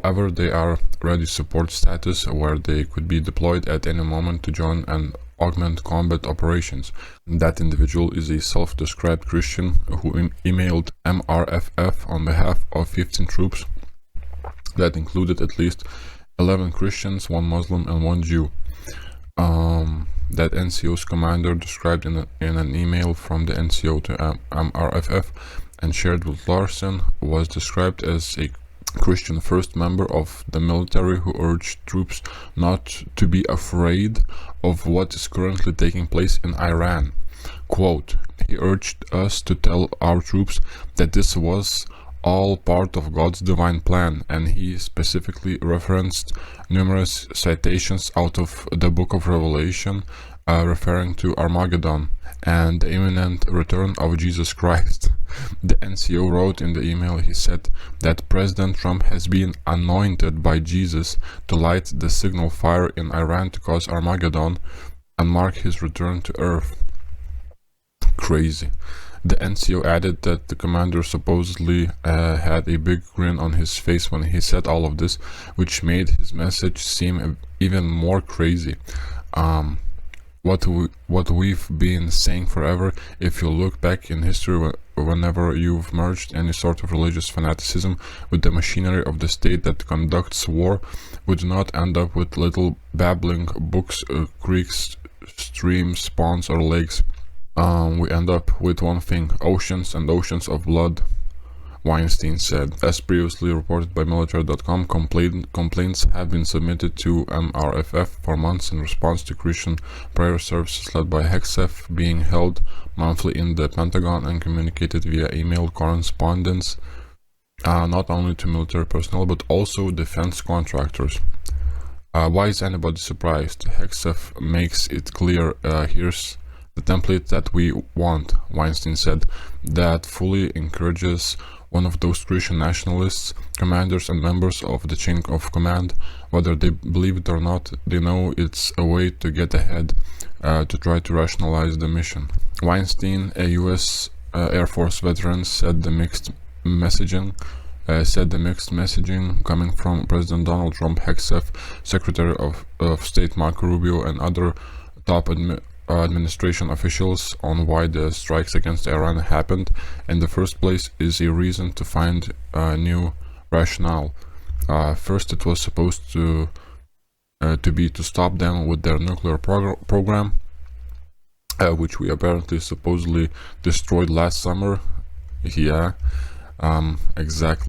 However, they are ready support status where they could be deployed at any moment to join and augment combat operations. That individual is a self-described Christian who emailed MRFF on behalf of 15 troops that included at least 11 Christians, 1 Muslim and 1 Jew. That NCO's commander described in an email from the NCO to MRFF and shared with Larson was described as a Christian first member of the military who urged troops not to be afraid of what is currently taking place in Iran. Quote, he urged us to tell our troops that this was all part of God's divine plan, and he specifically referenced numerous citations out of the book of Revelation referring to Armageddon and the imminent return of Jesus Christ. The NCO wrote in the email, he said that President Trump has been anointed by Jesus to light the signal fire in Iran to cause Armageddon and mark his return to Earth. Crazy. The NCO added that the commander supposedly had a big grin on his face when he said all of this, which made his message seem even more crazy. What we've been saying forever, if you look back in history, whenever you've merged any sort of religious fanaticism with the machinery of the state that conducts war, we do not end up with little babbling books, creeks, streams, ponds or lakes. We end up with one thing: oceans and oceans of blood, Weinstein said. As previously reported by military.com, complaints have been submitted to MRFF for months in response to Christian prayer services led by HEXEF being held monthly in the Pentagon and communicated via email correspondence, not only to military personnel but also defense contractors. Why is anybody surprised? HEXEF makes it clear, here's the template that we want, Weinstein said, that fully encourages one of those Christian nationalists, commanders and members of the chain of command, whether they believe it or not, they know it's a way to get ahead, to try to rationalize the mission. Weinstein, a US Air Force veteran, said the mixed messaging coming from President Donald Trump, HEXEF, Secretary of State Marco Rubio and other top administration officials on why the strikes against Iran happened in the first place is a reason to find a new rationale. First, it was supposed to be to stop them with their nuclear program, which we apparently supposedly destroyed last summer. Yeah, exactly.